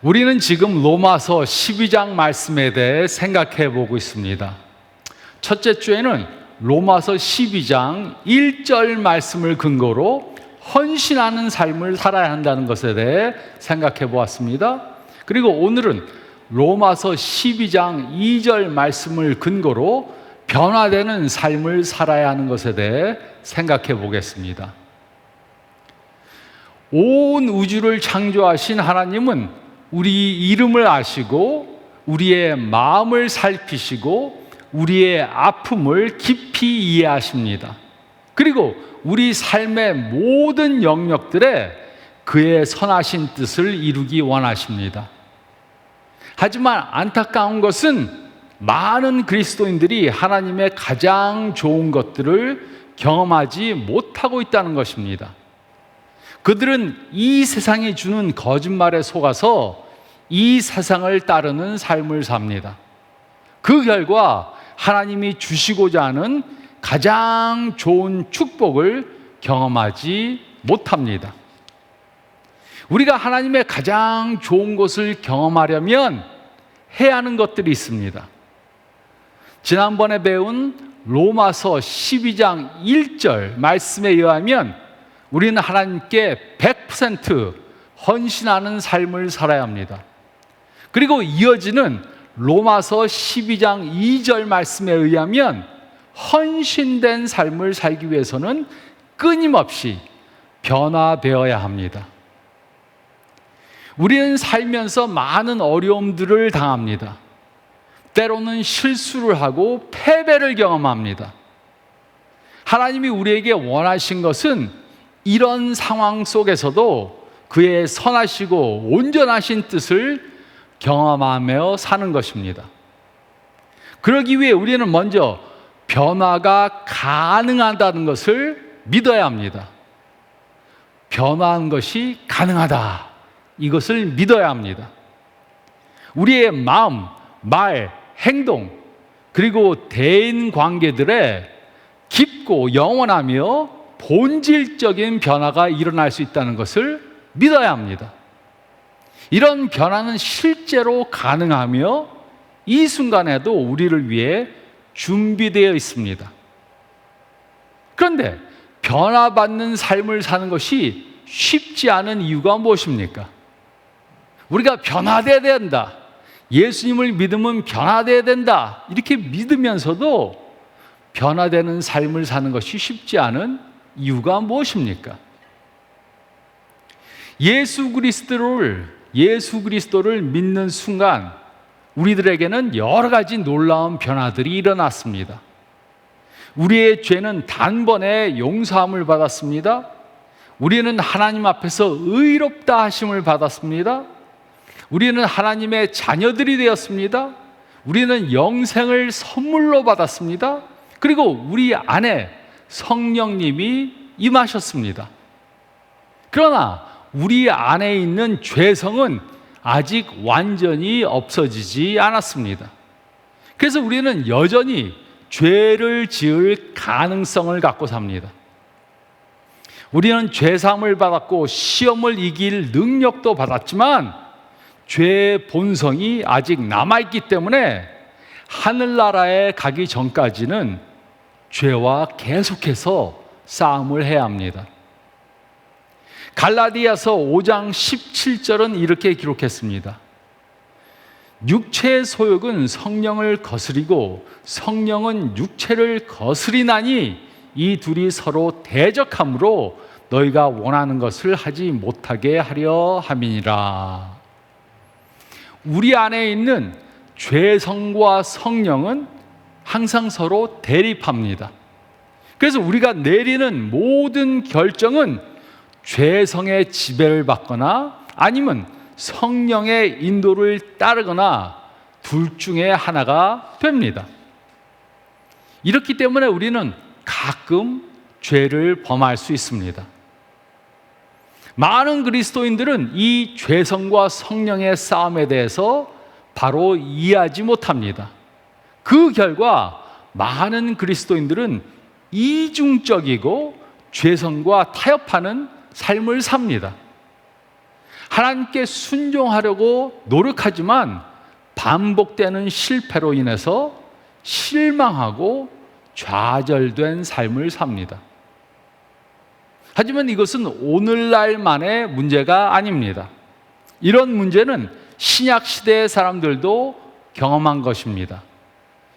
우리는 지금 로마서 12장 말씀에 대해 생각해 보고 있습니다. 첫째 주에는 로마서 12장 1절 말씀을 근거로 헌신하는 삶을 살아야 한다는 것에 대해 생각해 보았습니다. 그리고 오늘은 로마서 12장 2절 말씀을 근거로 변화되는 삶을 살아야 하는 것에 대해 생각해 보겠습니다. 온 우주를 창조하신 하나님은 우리 이름을 아시고 우리의 마음을 살피시고 우리의 아픔을 깊이 이해하십니다. 그리고 우리 삶의 모든 영역들에 그의 선하신 뜻을 이루기 원하십니다. 하지만 안타까운 것은 많은 그리스도인들이 하나님의 가장 좋은 것들을 경험하지 못하고 있다는 것입니다. 그들은 이 세상이 주는 거짓말에 속아서 이 세상을 따르는 삶을 삽니다. 그 결과 하나님이 주시고자 하는 가장 좋은 축복을 경험하지 못합니다. 우리가 하나님의 가장 좋은 것을 경험하려면 해야 하는 것들이 있습니다. 지난번에 배운 로마서 12장 1절 말씀에 의하면 우리는 하나님께 100% 헌신하는 삶을 살아야 합니다. 그리고 이어지는 로마서 12장 2절 말씀에 의하면 헌신된 삶을 살기 위해서는 끊임없이 변화되어야 합니다. 우리는 살면서 많은 어려움들을 당합니다. 때로는 실수를 하고 패배를 경험합니다. 하나님이 우리에게 원하신 것은 이런 상황 속에서도 그의 선하시고 온전하신 뜻을 경험하며 사는 것입니다. 그러기 위해 우리는 먼저 변화가 가능하다는 것을 믿어야 합니다. 변화한 것이 가능하다. 이것을 믿어야 합니다. 우리의 마음, 말, 행동, 그리고 대인 관계들에 깊고 영원하며 본질적인 변화가 일어날 수 있다는 것을 믿어야 합니다. 이런 변화는 실제로 가능하며 이 순간에도 우리를 위해 준비되어 있습니다. 그런데 변화받는 삶을 사는 것이 쉽지 않은 이유가 무엇입니까? 우리가 변화되어야 된다. 예수님을 믿으면 변화되어야 된다. 이렇게 믿으면서도 변화되는 삶을 사는 것이 쉽지 않은 이유가 무엇입니까? 예수 그리스도를 믿는 순간 우리들에게는 여러 가지 놀라운 변화들이 일어났습니다. 우리의 죄는 단번에 용서함을 받았습니다. 우리는 하나님 앞에서 의롭다 하심을 받았습니다. 우리는 하나님의 자녀들이 되었습니다. 우리는 영생을 선물로 받았습니다. 그리고 우리 안에 성령님이 임하셨습니다. 그러나 우리 안에 있는 죄성은 아직 완전히 없어지지 않았습니다. 그래서 우리는 여전히 죄를 지을 가능성을 갖고 삽니다. 우리는 죄사함을 받았고 시험을 이길 능력도 받았지만 죄의 본성이 아직 남아있기 때문에 하늘나라에 가기 전까지는 죄와 계속해서 싸움을 해야 합니다. 갈라디아서 5장 17절은 이렇게 기록했습니다. 육체의 소욕은 성령을 거스리고 성령은 육체를 거스리나니 이 둘이 서로 대적함으로 너희가 원하는 것을 하지 못하게 하려 함이니라. 우리 안에 있는 죄성과 성령은 항상 서로 대립합니다. 그래서 우리가 내리는 모든 결정은 죄성의 지배를 받거나 아니면 성령의 인도를 따르거나 둘 중에 하나가 됩니다. 이렇기 때문에 우리는 가끔 죄를 범할 수 있습니다. 많은 그리스도인들은 이 죄성과 성령의 싸움에 대해서 바로 이해하지 못합니다. 그 결과 많은 그리스도인들은 이중적이고 죄성과 타협하는 삶을 삽니다. 하나님께 순종하려고 노력하지만 반복되는 실패로 인해서 실망하고 좌절된 삶을 삽니다. 하지만 이것은 오늘날만의 문제가 아닙니다. 이런 문제는 신약 시대의 사람들도 경험한 것입니다.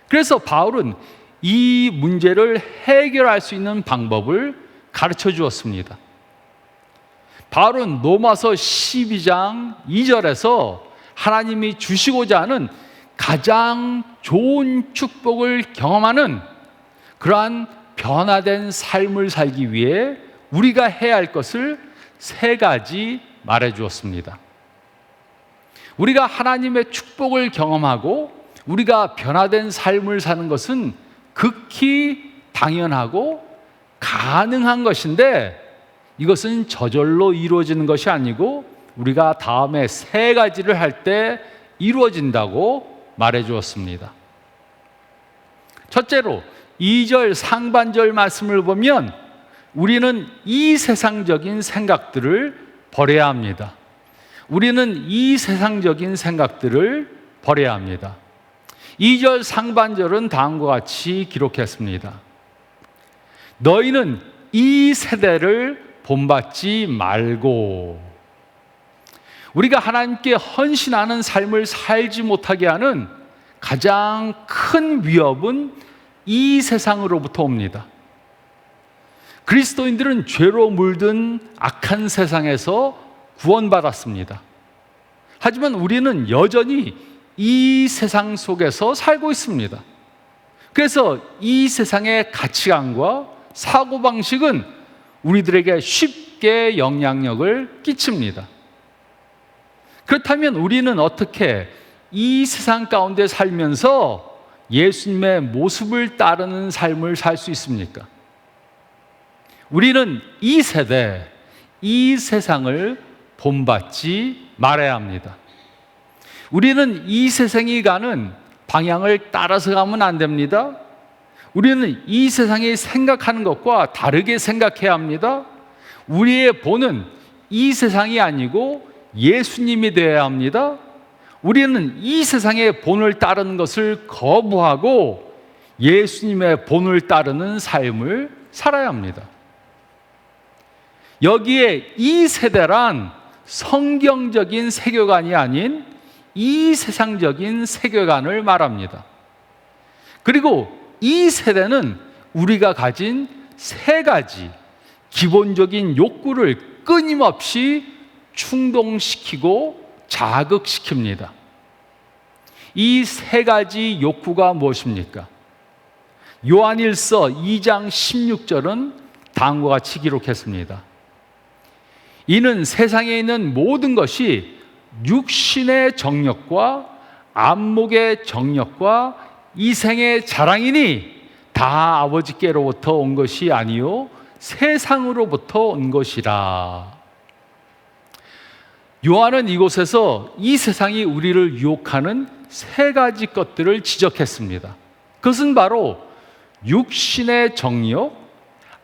그래서 바울은 이 문제를 해결할 수 있는 방법을 가르쳐 주었습니다. 바울은 로마서 12장 2절에서 하나님이 주시고자 하는 가장 좋은 축복을 경험하는 그러한 변화된 삶을 살기 위해 우리가 해야 할 것을 3가지 말해 주었습니다. 우리가 하나님의 축복을 경험하고 우리가 변화된 삶을 사는 것은 극히 당연하고 가능한 것인데 이것은 저절로 이루어지는 것이 아니고 우리가 다음에 3가지를 할 때 이루어진다고 말해 주었습니다. 첫째로 2절 상반절 말씀을 보면 우리는 이 세상적인 생각들을 버려야 합니다. 우리는 이 세상적인 생각들을 버려야 합니다. 2절 상반절은 다음과 같이 기록했습니다. 너희는 이 세대를 본받지 말고, 우리가 하나님께 헌신하는 삶을 살지 못하게 하는 가장 큰 위협은 이 세상으로부터 옵니다. 그리스도인들은 죄로 물든 악한 세상에서 구원받았습니다. 하지만 우리는 여전히 이 세상 속에서 살고 있습니다. 그래서 이 세상의 가치관과 사고방식은 우리들에게 쉽게 영향력을 끼칩니다. 그렇다면 우리는 어떻게 이 세상 가운데 살면서 예수님의 모습을 따르는 삶을 살 수 있습니까? 우리는 이 세대, 이 세상을 본받지 말아야 합니다. 우리는 이 세상이 가는 방향을 따라서 가면 안 됩니다. 우리는 이 세상이 생각하는 것과 다르게 생각해야 합니다. 우리의 본은 이 세상이 아니고 예수님이 되어야 합니다. 우리는 이 세상의 본을 따르는 것을 거부하고 예수님의 본을 따르는 삶을 살아야 합니다. 여기에 이 세대란 성경적인 세계관이 아닌 이 세상적인 세계관을 말합니다. 그리고 이 세대는 우리가 가진 3가지 기본적인 욕구를 끊임없이 충동시키고 자극시킵니다. 이 3가지 욕구가 무엇입니까? 요한일서 2장 16절은 다음과 같이 기록했습니다. 이는 세상에 있는 모든 것이 육신의 정욕과 안목의 정욕과 이생의 자랑이니 다 아버지께로부터 온 것이 아니요 세상으로부터 온 것이라. 요한은 이곳에서 이 세상이 우리를 유혹하는 3가지 것들을 지적했습니다. 그것은 바로 육신의 정욕,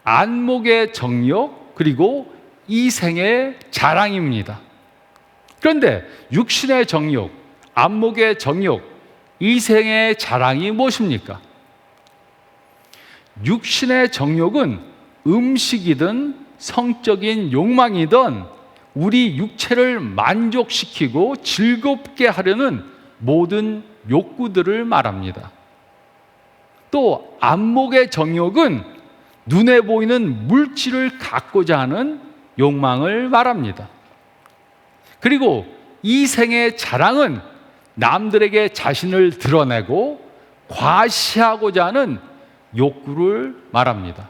안목의 정욕, 그리고 이생의 자랑입니다. 그런데 육신의 정욕, 안목의 정욕, 이생의 자랑이 무엇입니까? 육신의 정욕은 음식이든 성적인 욕망이든 우리 육체를 만족시키고 즐겁게 하려는 모든 욕구들을 말합니다. 또 안목의 정욕은 눈에 보이는 물질을 갖고자 하는 욕망을 말합니다. 그리고 이생의 자랑은 남들에게 자신을 드러내고 과시하고자 하는 욕구를 말합니다.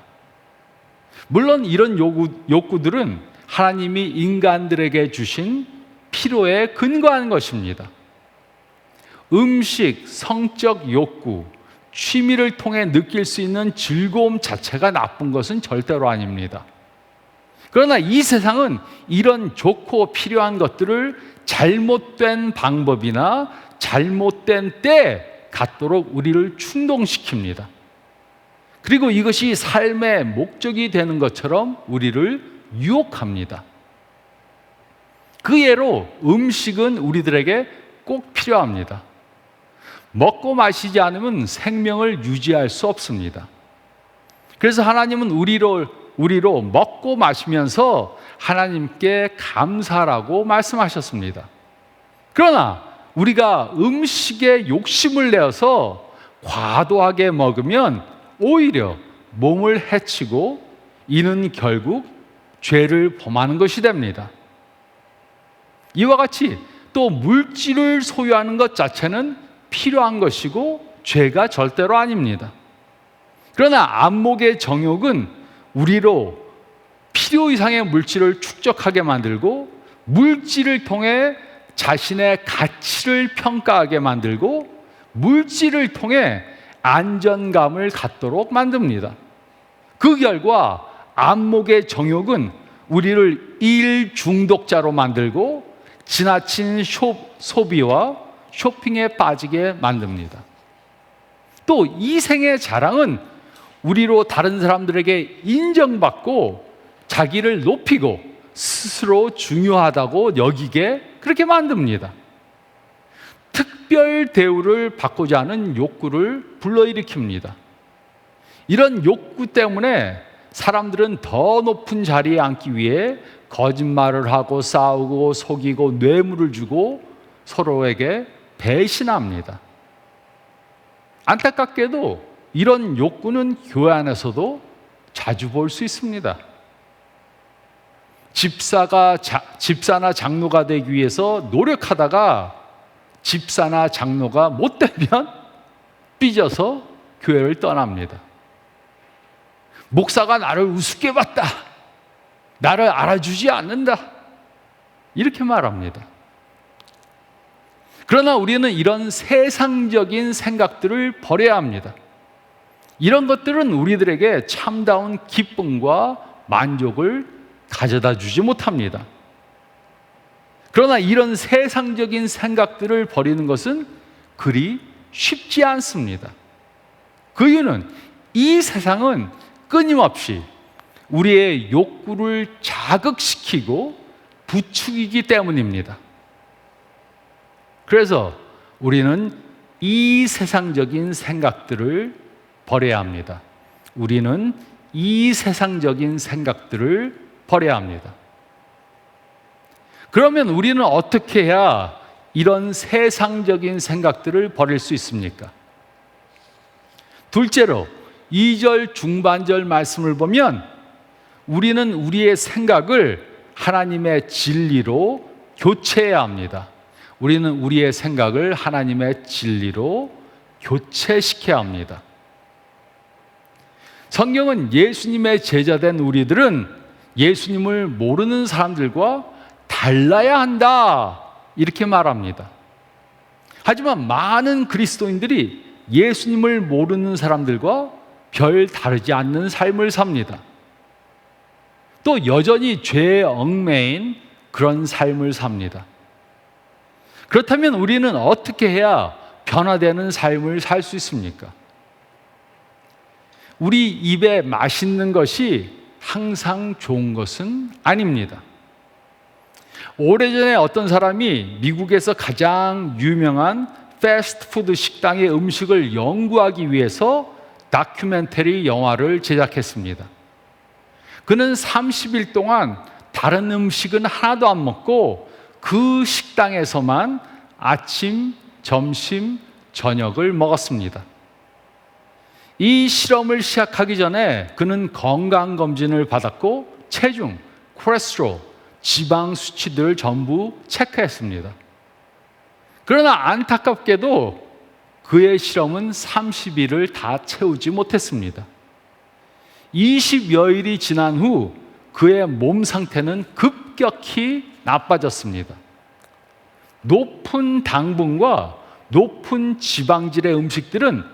물론 이런 욕구들은 하나님이 인간들에게 주신 필요에 근거한 것입니다. 음식, 성적 욕구, 취미를 통해 느낄 수 있는 즐거움 자체가 나쁜 것은 절대로 아닙니다. 그러나 이 세상은 이런 좋고 필요한 것들을 잘못된 방법이나 잘못된 때에 갖도록 우리를 충동시킵니다. 그리고 이것이 삶의 목적이 되는 것처럼 우리를 유혹합니다. 그 예로 음식은 우리들에게 꼭 필요합니다. 먹고 마시지 않으면 생명을 유지할 수 없습니다. 그래서 하나님은 우리로 먹고 마시면서 하나님께 감사라고 말씀하셨습니다. 그러나 우리가 음식에 욕심을 내어서 과도하게 먹으면 오히려 몸을 해치고 이는 결국 죄를 범하는 것이 됩니다. 이와 같이 또 물질을 소유하는 것 자체는 필요한 것이고 죄가 절대로 아닙니다. 그러나 안목의 정욕은 우리로 필요 이상의 물질을 축적하게 만들고 물질을 통해 자신의 가치를 평가하게 만들고 물질을 통해 안전감을 갖도록 만듭니다. 그 결과 안목의 정욕은 우리를 일 중독자로 만들고 지나친 소비와 쇼핑에 빠지게 만듭니다. 또 이생의 자랑은 우리로 다른 사람들에게 인정받고 자기를 높이고 스스로 중요하다고 여기게 그렇게 만듭니다. 특별 대우를 받고자 하는 욕구를 불러일으킵니다. 이런 욕구 때문에 사람들은 더 높은 자리에 앉기 위해 거짓말을 하고 싸우고 속이고 뇌물을 주고 서로에게 배신합니다. 안타깝게도 이런 욕구는 교회 안에서도 자주 볼 수 있습니다. 집사나 장로가 되기 위해서 노력하다가 집사나 장로가 못 되면 삐져서 교회를 떠납니다. 목사가 나를 우습게 봤다. 나를 알아주지 않는다. 이렇게 말합니다. 그러나 우리는 이런 세상적인 생각들을 버려야 합니다. 이런 것들은 우리들에게 참다운 기쁨과 만족을 가져다 주지 못합니다. 그러나 이런 세상적인 생각들을 버리는 것은 그리 쉽지 않습니다. 그 이유는 이 세상은 끊임없이 우리의 욕구를 자극시키고 부추기기 때문입니다. 그래서 우리는 이 세상적인 생각들을 버려야 합니다. 우리는 이 세상적인 생각들을 버려야 합니다. 그러면 우리는 어떻게 해야 이런 세상적인 생각들을 버릴 수 있습니까? 둘째로 2절 중반절 말씀을 보면 우리는 우리의 생각을 하나님의 진리로 교체해야 합니다. 우리는 우리의 생각을 하나님의 진리로 교체시켜야 합니다. 성경은 예수님의 제자된 우리들은 예수님을 모르는 사람들과 달라야 한다 이렇게 말합니다. 하지만 많은 그리스도인들이 예수님을 모르는 사람들과 별 다르지 않는 삶을 삽니다. 또 여전히 죄에 얽매인 그런 삶을 삽니다. 그렇다면 우리는 어떻게 해야 변화되는 삶을 살 수 있습니까? 우리 입에 맛있는 것이 항상 좋은 것은 아닙니다. 오래전에 어떤 사람이 미국에서 가장 유명한 패스트푸드 식당의 음식을 연구하기 위해서 다큐멘터리 영화를 제작했습니다. 그는 30일 동안 다른 음식은 하나도 안 먹고 그 식당에서만 아침, 점심, 저녁을 먹었습니다. 이 실험을 시작하기 전에 그는 건강검진을 받았고 체중, 콜레스테롤, 지방 수치들을 전부 체크했습니다. 그러나 안타깝게도 그의 실험은 30일을 다 채우지 못했습니다. 20여일이 지난 후 그의 몸 상태는 급격히 나빠졌습니다. 높은 당분과 높은 지방질의 음식들은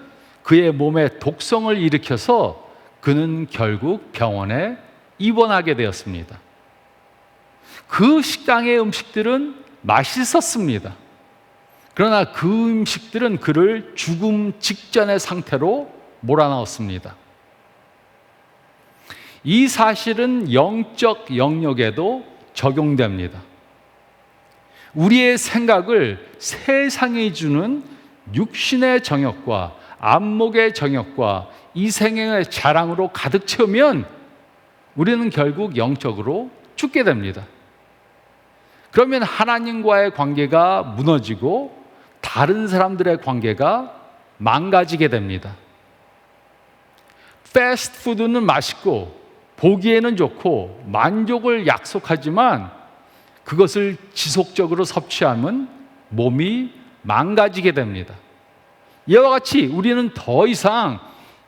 그의 몸에 독성을 일으켜서 그는 결국 병원에 입원하게 되었습니다. 그 식당의 음식들은 맛있었습니다. 그러나 그 음식들은 그를 죽음 직전의 상태로 몰아넣었습니다. 이 사실은 영적 영역에도 적용됩니다. 우리의 생각을 세상이 주는 육신의 정욕과 안목의 정욕과 이생의 자랑으로 가득 채우면 우리는 결국 영적으로 죽게 됩니다. 그러면 하나님과의 관계가 무너지고 다른 사람들의 관계가 망가지게 됩니다. 패스트푸드는 맛있고 보기에는 좋고 만족을 약속하지만 그것을 지속적으로 섭취하면 몸이 망가지게 됩니다. 이와 같이 우리는 더 이상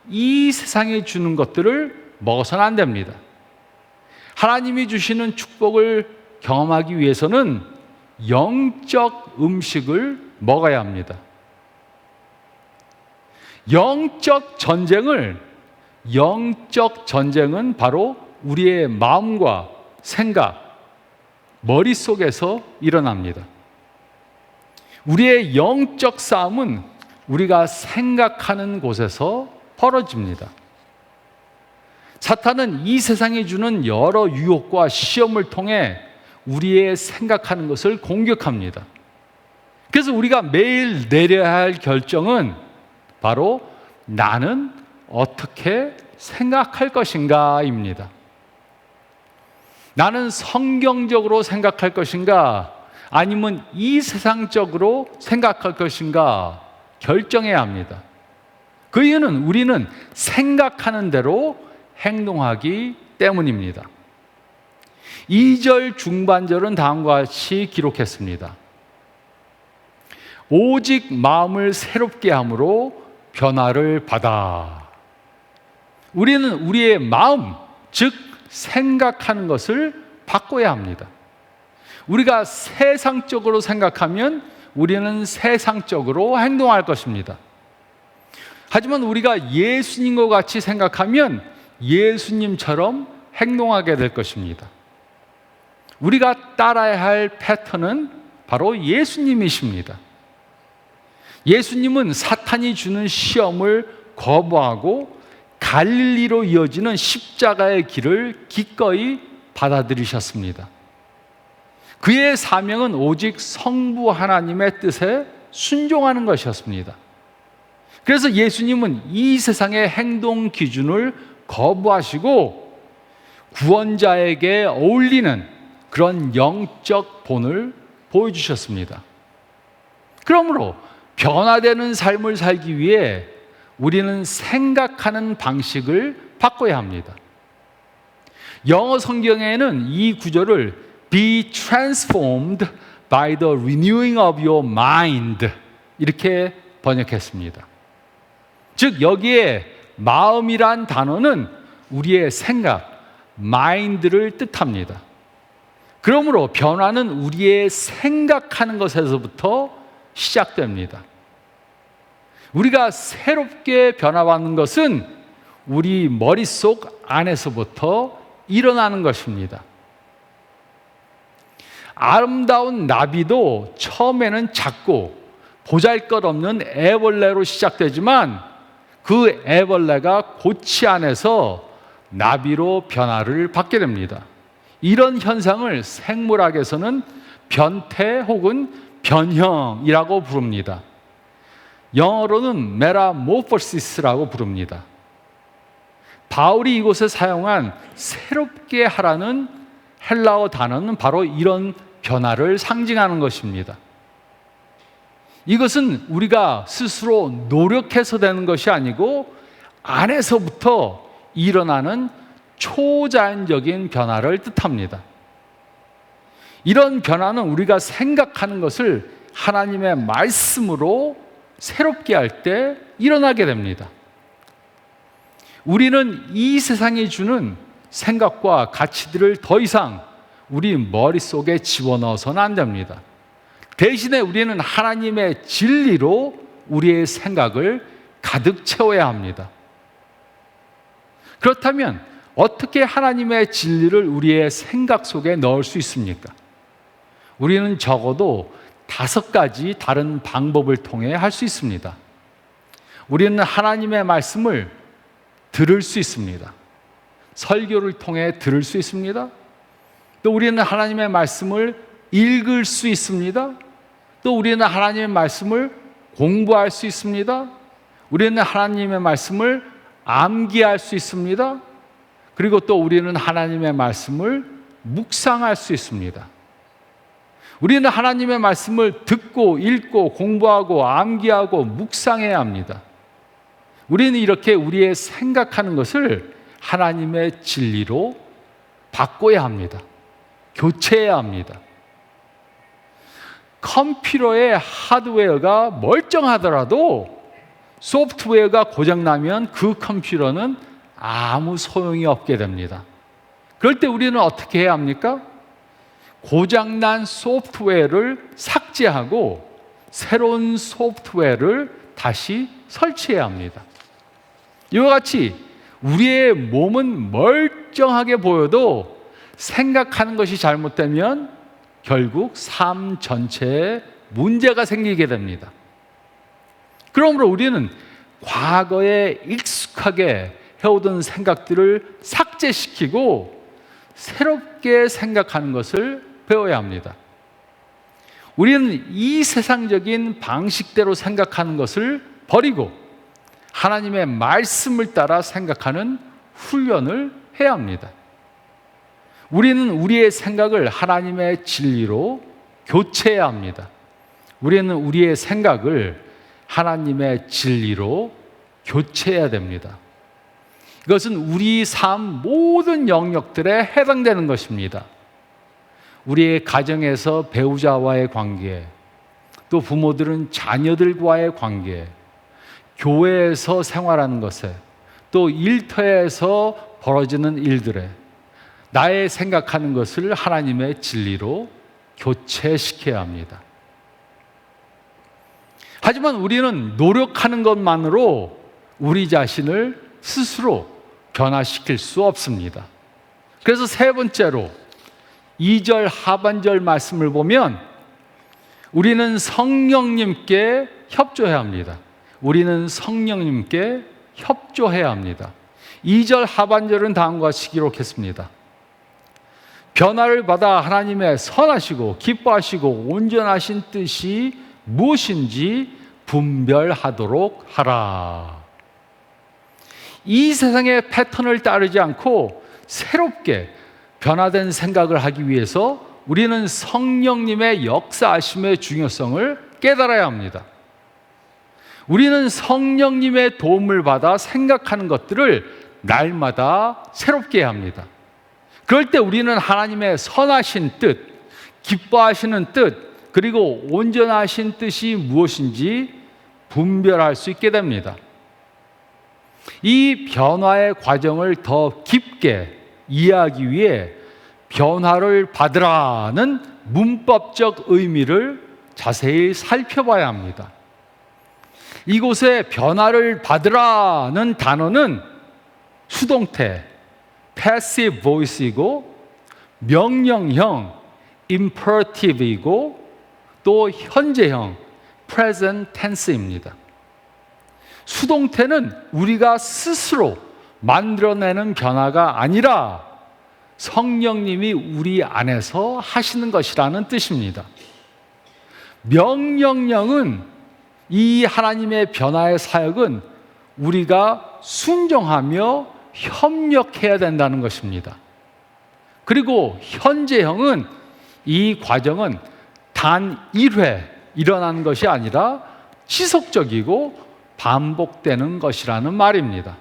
이 세상에 주는 것들을 먹어서는 안 됩니다. 하나님이 주시는 축복을 경험하기 위해서는 영적 음식을 먹어야 합니다. 영적 전쟁은 바로 우리의 마음과 생각, 머릿속에서 일어납니다. 우리의 영적 싸움은 우리가 생각하는 곳에서 벌어집니다. 사탄은 이 세상이 주는 여러 유혹과 시험을 통해 우리의 생각하는 것을 공격합니다. 그래서 우리가 매일 내려야 할 결정은 바로 나는 어떻게 생각할 것인가입니다. 나는 성경적으로 생각할 것인가 아니면 이 세상적으로 생각할 것인가 결정해야 합니다. 그 이유는 우리는 생각하는 대로 행동하기 때문입니다. 2절 중반절은 다음과 같이 기록했습니다. 오직 마음을 새롭게 함으로 변화를 받아. 우리는 우리의 마음, 즉 생각하는 것을 바꿔야 합니다. 우리가 세상적으로 생각하면 우리는 세상적으로 행동할 것입니다. 하지만 우리가 예수님과 같이 생각하면 예수님처럼 행동하게 될 것입니다. 우리가 따라야 할 패턴은 바로 예수님이십니다. 예수님은 사탄이 주는 시험을 거부하고 갈릴리로 이어지는 십자가의 길을 기꺼이 받아들이셨습니다. 그의 사명은 오직 성부 하나님의 뜻에 순종하는 것이었습니다. 그래서 예수님은 이 세상의 행동 기준을 거부하시고 구원자에게 어울리는 그런 영적 본을 보여주셨습니다. 그러므로 변화되는 삶을 살기 위해 우리는 생각하는 방식을 바꿔야 합니다. 영어 성경에는 이 구절을 Be transformed by the renewing of your mind 이렇게 번역했습니다. 즉 여기에 마음이란 단어는 우리의 생각, mind를 뜻합니다. 그러므로 변화는 우리의 생각하는 것에서부터 시작됩니다. 우리가 새롭게 변화받는 것은 우리 머릿속 안에서부터 일어나는 것입니다. 아름다운 나비도 처음에는 작고 보잘것없는 애벌레로 시작되지만 그 애벌레가 고치 안에서 나비로 변화를 받게 됩니다. 이런 현상을 생물학에서는 변태 혹은 변형이라고 부릅니다. 영어로는 메타모포시스라고 부릅니다. 바울이 이곳에 사용한 새롭게 하라는 헬라어 단어는 바로 이런 변화를 상징하는 것입니다. 이것은 우리가 스스로 노력해서 되는 것이 아니고 안에서부터 일어나는 초자연적인 변화를 뜻합니다. 이런 변화는 우리가 생각하는 것을 하나님의 말씀으로 새롭게 할 때 일어나게 됩니다. 우리는 이 세상이 주는 생각과 가치들을 더 이상 우리 머릿속에 집어넣어서는 안 됩니다. 대신에 우리는 하나님의 진리로 우리의 생각을 가득 채워야 합니다. 그렇다면 어떻게 하나님의 진리를 우리의 생각 속에 넣을 수 있습니까? 우리는 적어도 5가지 다른 방법을 통해 할 수 있습니다. 우리는 하나님의 말씀을 들을 수 있습니다. 설교를 통해 들을 수 있습니다. 또 우리는 하나님의 말씀을 읽을 수 있습니다. 또 우리는 하나님의 말씀을 공부할 수 있습니다. 우리는 하나님의 말씀을 암기할 수 있습니다. 그리고 또 우리는 하나님의 말씀을 묵상할 수 있습니다. 우리는 하나님의 말씀을 듣고 읽고 공부하고 암기하고 묵상해야 합니다. 우리는 이렇게 우리의 생각하는 것을 하나님의 진리로 바꿔야 합니다. 교체해야 합니다. 컴퓨터의 하드웨어가 멀쩡하더라도 소프트웨어가 고장나면 그 컴퓨터는 아무 소용이 없게 됩니다. 그럴 때 우리는 어떻게 해야 합니까? 고장난 소프트웨어를 삭제하고 새로운 소프트웨어를 다시 설치해야 합니다. 이와 같이 우리의 몸은 멀쩡하게 보여도 생각하는 것이 잘못되면 결국 삶 전체에 문제가 생기게 됩니다. 그러므로 우리는 과거에 익숙하게 해오던 생각들을 삭제시키고 새롭게 생각하는 것을 배워야 합니다. 우리는 이 세상적인 방식대로 생각하는 것을 버리고 하나님의 말씀을 따라 생각하는 훈련을 해야 합니다. 우리는 우리의 생각을 하나님의 진리로 교체해야 합니다. 우리는 우리의 생각을 하나님의 진리로 교체해야 됩니다. 이것은 우리 삶 모든 영역들에 해당되는 것입니다. 우리의 가정에서 배우자와의 관계, 또 부모들은 자녀들과의 관계, 교회에서 생활하는 것에, 또 일터에서 벌어지는 일들에 나의 생각하는 것을 하나님의 진리로 교체시켜야 합니다. 하지만 우리는 노력하는 것만으로 우리 자신을 스스로 변화시킬 수 없습니다. 그래서 세 번째로 2절 하반절 말씀을 보면 우리는 성령님께 협조해야 합니다. 우리는 성령님께 협조해야 합니다. 2절 하반절은 다음과 같이 기록했습니다. 변화를 받아 하나님의 선하시고 기뻐하시고 온전하신 뜻이 무엇인지 분별하도록 하라. 이 세상의 패턴을 따르지 않고 새롭게 변화된 생각을 하기 위해서 우리는 성령님의 역사하심의 중요성을 깨달아야 합니다. 우리는 성령님의 도움을 받아 생각하는 것들을 날마다 새롭게 해야 합니다. 그럴 때 우리는 하나님의 선하신 뜻, 기뻐하시는 뜻, 그리고 온전하신 뜻이 무엇인지 분별할 수 있게 됩니다. 이 변화의 과정을 더 깊게 이해하기 위해 변화를 받으라는 문법적 의미를 자세히 살펴봐야 합니다. 이곳에 변화를 받으라는 단어는 수동태 passive voice이고 명령형 imperative이고 또 현재형 present tense입니다. 수동태는 우리가 스스로 만들어내는 변화가 아니라 성령님이 우리 안에서 하시는 것이라는 뜻입니다. 명령형은 이 하나님의 변화의 사역은 우리가 순종하며 협력해야 된다는 것입니다. 그리고 현재형은 이 과정은 단 1회 일어나는 것이 아니라 지속적이고 반복되는 것이라는 말입니다.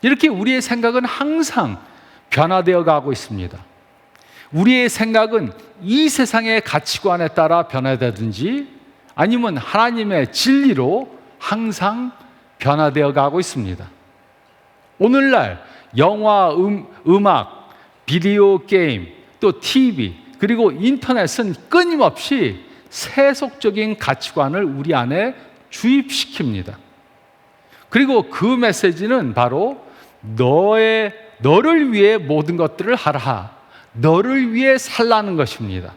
이렇게 우리의 생각은 항상 변화되어 가고 있습니다. 우리의 생각은 이 세상의 가치관에 따라 변화되든지 아니면 하나님의 진리로 항상 변화되어 가고 있습니다. 오늘날 영화, 음악, 비디오 게임, 또 TV, 그리고 인터넷은 끊임없이 세속적인 가치관을 우리 안에 주입시킵니다. 그리고 그 메시지는 바로 너를 위해 모든 것들을 하라. 너를 위해 살라는 것입니다.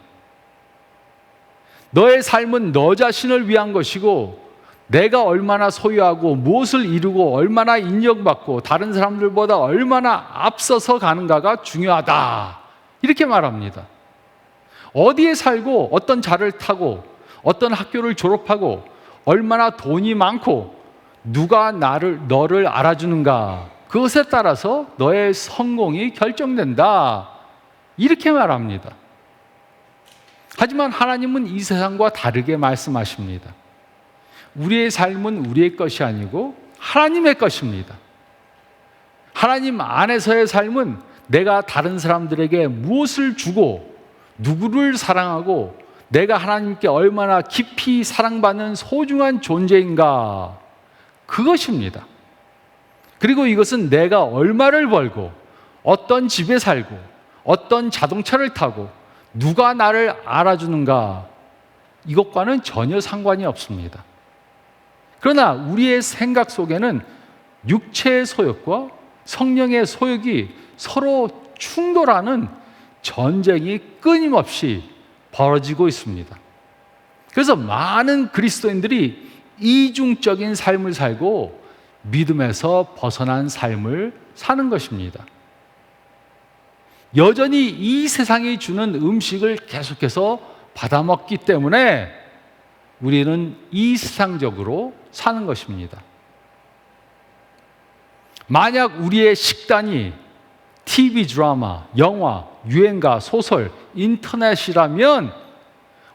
너의 삶은 너 자신을 위한 것이고 내가 얼마나 소유하고 무엇을 이루고 얼마나 인정받고 다른 사람들보다 얼마나 앞서서 가는가가 중요하다. 이렇게 말합니다. 어디에 살고 어떤 차를 타고 어떤 학교를 졸업하고 얼마나 돈이 많고 누가 너를 알아주는가, 그것에 따라서 너의 성공이 결정된다, 이렇게 말합니다. 하지만 하나님은 이 세상과 다르게 말씀하십니다. 우리의 삶은 우리의 것이 아니고 하나님의 것입니다. 하나님 안에서의 삶은 내가 다른 사람들에게 무엇을 주고 누구를 사랑하고 내가 하나님께 얼마나 깊이 사랑받는 소중한 존재인가, 그것입니다. 그리고 이것은 내가 얼마를 벌고 어떤 집에 살고 어떤 자동차를 타고 누가 나를 알아주는가, 이것과는 전혀 상관이 없습니다. 그러나 우리의 생각 속에는 육체의 소욕과 성령의 소욕이 서로 충돌하는 전쟁이 끊임없이 벌어지고 있습니다. 그래서 많은 그리스도인들이 이중적인 삶을 살고 믿음에서 벗어난 삶을 사는 것입니다. 여전히 이 세상이 주는 음식을 계속해서 받아먹기 때문에 우리는 이 세상적으로 사는 것입니다. 만약 우리의 식단이 TV 드라마, 영화, 유행가, 소설, 인터넷이라면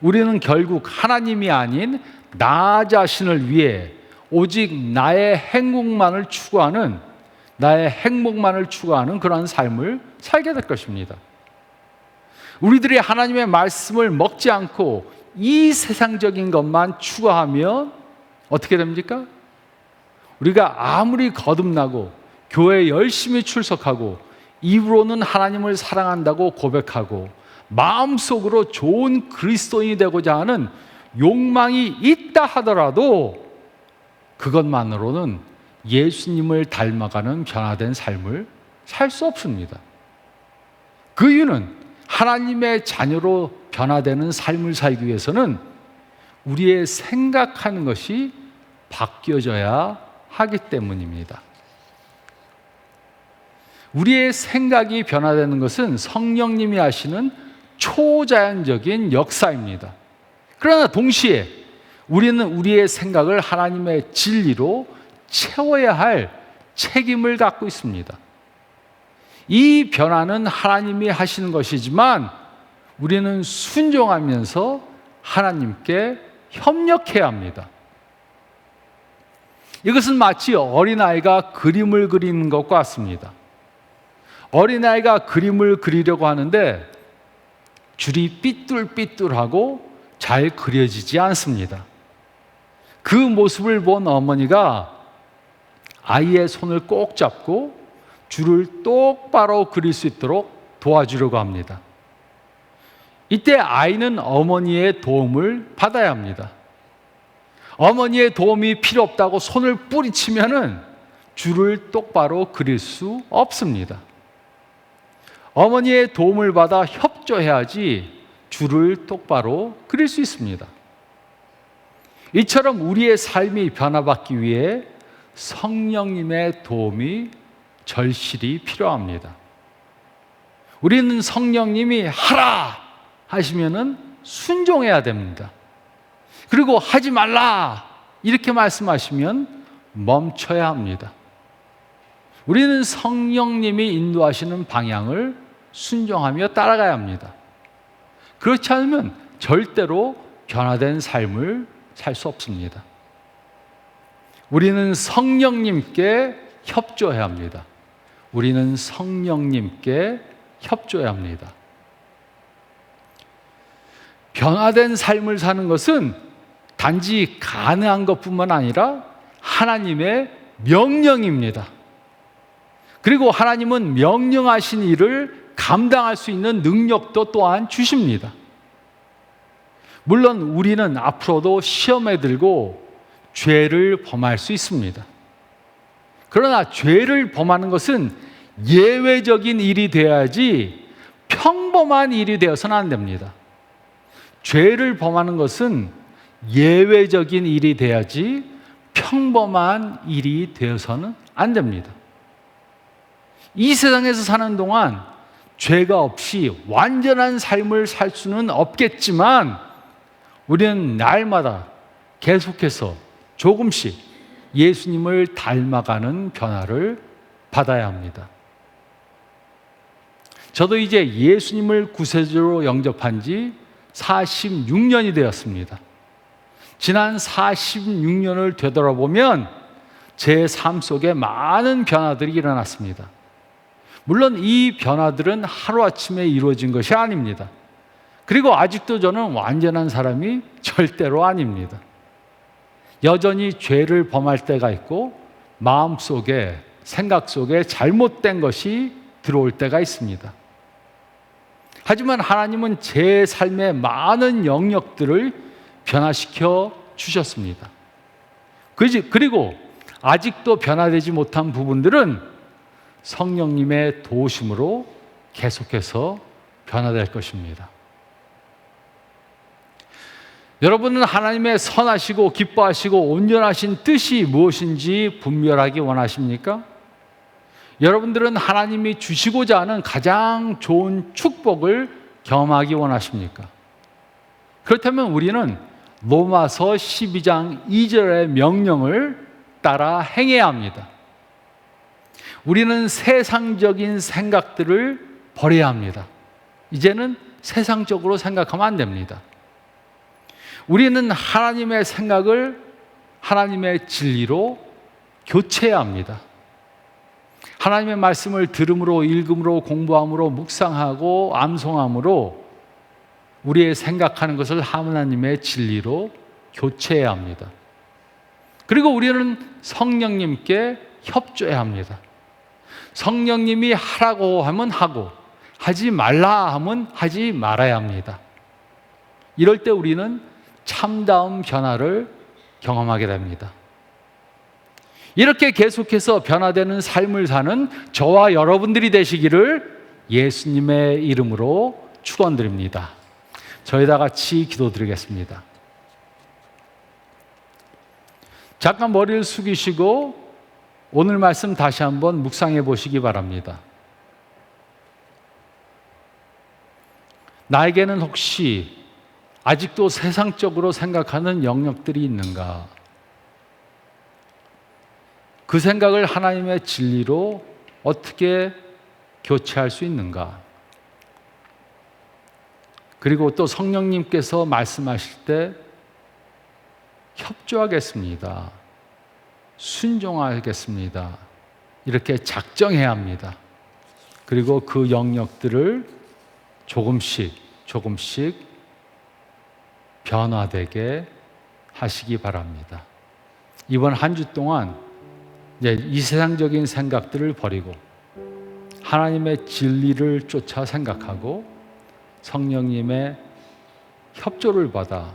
우리는 결국 하나님이 아닌 나 자신을 위해 오직 나의 행복만을 추구하는 그런 삶을 살게 될 것입니다. 우리들이 하나님의 말씀을 먹지 않고 이 세상적인 것만 추구하면 어떻게 됩니까? 우리가 아무리 거듭나고 교회에 열심히 출석하고 입으로는 하나님을 사랑한다고 고백하고 마음속으로 좋은 그리스도인이 되고자 하는 욕망이 있다 하더라도 그것만으로는 예수님을 닮아가는 변화된 삶을 살 수 없습니다. 그 이유는 하나님의 자녀로 변화되는 삶을 살기 위해서는 우리의 생각하는 것이 바뀌어져야 하기 때문입니다. 우리의 생각이 변화되는 것은 성령님이 하시는 초자연적인 역사입니다. 그러나 동시에 우리는 우리의 생각을 하나님의 진리로 채워야 할 책임을 갖고 있습니다. 이 변화는 하나님이 하시는 것이지만 우리는 순종하면서 하나님께 협력해야 합니다. 이것은 마치 어린아이가 그림을 그리는 것과 같습니다. 어린아이가 그림을 그리려고 하는데 줄이 삐뚤삐뚤하고 잘 그려지지 않습니다. 그 모습을 본 어머니가 아이의 손을 꼭 잡고 줄을 똑바로 그릴 수 있도록 도와주려고 합니다. 이때 아이는 어머니의 도움을 받아야 합니다. 어머니의 도움이 필요 없다고 손을 뿌리치면은 줄을 똑바로 그릴 수 없습니다. 어머니의 도움을 받아 협조해야지 줄을 똑바로 그릴 수 있습니다. 이처럼 우리의 삶이 변화받기 위해 성령님의 도움이 절실히 필요합니다. 우리는 성령님이 하라 하시면은 순종해야 됩니다. 그리고 하지 말라 이렇게 말씀하시면 멈춰야 합니다. 우리는 성령님이 인도하시는 방향을 순종하며 따라가야 합니다. 그렇지 않으면 절대로 변화된 삶을 살 수 없습니다. 우리는 성령님께 협조해야 합니다. 우리는 성령님께 협조해야 합니다. 변화된 삶을 사는 것은 단지 가능한 것뿐만 아니라 하나님의 명령입니다. 그리고 하나님은 명령하신 일을 감당할 수 있는 능력도 또한 주십니다. 물론 우리는 앞으로도 시험에 들고 죄를 범할 수 있습니다. 그러나 죄를 범하는 것은 예외적인 일이 되어야지 평범한 일이 되어서는 안 됩니다. 죄를 범하는 것은 예외적인 일이 돼야지 평범한 일이 되어서는 안 됩니다. 이 세상에서 사는 동안 죄가 없이 완전한 삶을 살 수는 없겠지만 우리는 날마다 계속해서 조금씩 예수님을 닮아가는 변화를 받아야 합니다. 저도 이제 예수님을 구세주로 영접한 지 46년이 되었습니다. 지난 46년을 되돌아보면 제 삶 속에 많은 변화들이 일어났습니다. 물론 이 변화들은 하루아침에 이루어진 것이 아닙니다. 그리고 아직도 저는 완전한 사람이 절대로 아닙니다. 여전히 죄를 범할 때가 있고 마음속에, 생각 속에 잘못된 것이 들어올 때가 있습니다. 하지만 하나님은 제 삶의 많은 영역들을 변화시켜 주셨습니다. 그리고 아직도 변화되지 못한 부분들은 성령님의 도우심으로 계속해서 변화될 것입니다. 여러분은 하나님의 선하시고 기뻐하시고 온전하신 뜻이 무엇인지 분별하기 원하십니까? 여러분들은 하나님이 주시고자 하는 가장 좋은 축복을 경험하기 원하십니까? 그렇다면 우리는 로마서 12장 2절의 명령을 따라 행해야 합니다. 우리는 세상적인 생각들을 버려야 합니다. 이제는 세상적으로 생각하면 안 됩니다. 우리는 하나님의 생각을 하나님의 진리로 교체해야 합니다. 하나님의 말씀을 들음으로, 읽음으로, 공부함으로, 묵상하고 암송함으로 우리의 생각하는 것을 하나님의 진리로 교체해야 합니다. 그리고 우리는 성령님께 협조해야 합니다. 성령님이 하라고 하면 하고, 하지 말라 하면 하지 말아야 합니다. 이럴 때 우리는 참다운 변화를 경험하게 됩니다. 이렇게 계속해서 변화되는 삶을 사는 저와 여러분들이 되시기를 예수님의 이름으로 축원드립니다. 저희 다 같이 기도드리겠습니다. 잠깐 머리를 숙이시고 오늘 말씀 다시 한번 묵상해 보시기 바랍니다. 나에게는 혹시 아직도 세상적으로 생각하는 영역들이 있는가? 그 생각을 하나님의 진리로 어떻게 교체할 수 있는가? 그리고 또 성령님께서 말씀하실 때 협조하겠습니다. 순종하겠습니다. 이렇게 작정해야 합니다. 그리고 그 영역들을 조금씩 변화되게 하시기 바랍니다. 이번 한 주 동안 이 세상적인 생각들을 버리고 하나님의 진리를 쫓아 생각하고 성령님의 협조를 받아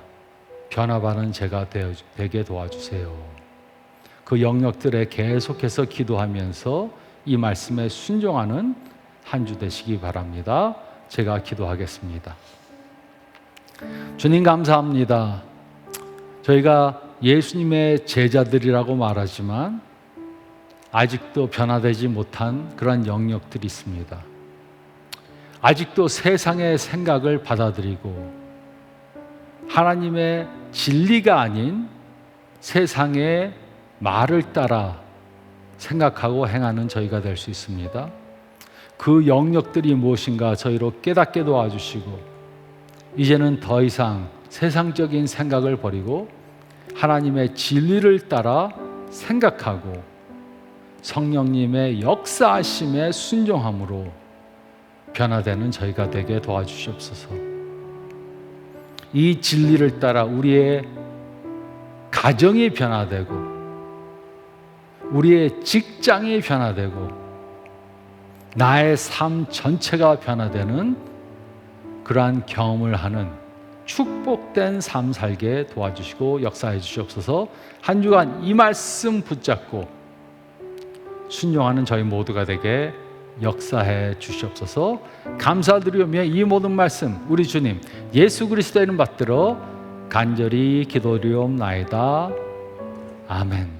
변화받는 제가 되게 도와주세요. 그 영역들에 계속해서 기도하면서 이 말씀에 순종하는 한 주 되시기 바랍니다. 제가 기도하겠습니다. 주님 감사합니다. 저희가 예수님의 제자들이라고 말하지만 아직도 변화되지 못한 그런 영역들이 있습니다. 아직도 세상의 생각을 받아들이고 하나님의 진리가 아닌 세상의 말을 따라 생각하고 행하는 저희가 될 수 있습니다. 그 영역들이 무엇인가 저희로 깨닫게 도와주시고 이제는 더 이상 세상적인 생각을 버리고 하나님의 진리를 따라 생각하고 성령님의 역사하심에 순종함으로 변화되는 저희가 되게 도와주시옵소서. 이 진리를 따라 우리의 가정이 변화되고 우리의 직장이 변화되고 나의 삶 전체가 변화되는 그러한 경험을 하는 축복된 삶 살게 도와주시고 역사해 주시옵소서. 한 주간 이 말씀 붙잡고 순종하는 저희 모두가 되게 역사해 주시옵소서. 감사드리며 이 모든 말씀 우리 주님 예수 그리스도의 이름 받들어 간절히 기도드리옵나이다. 아멘.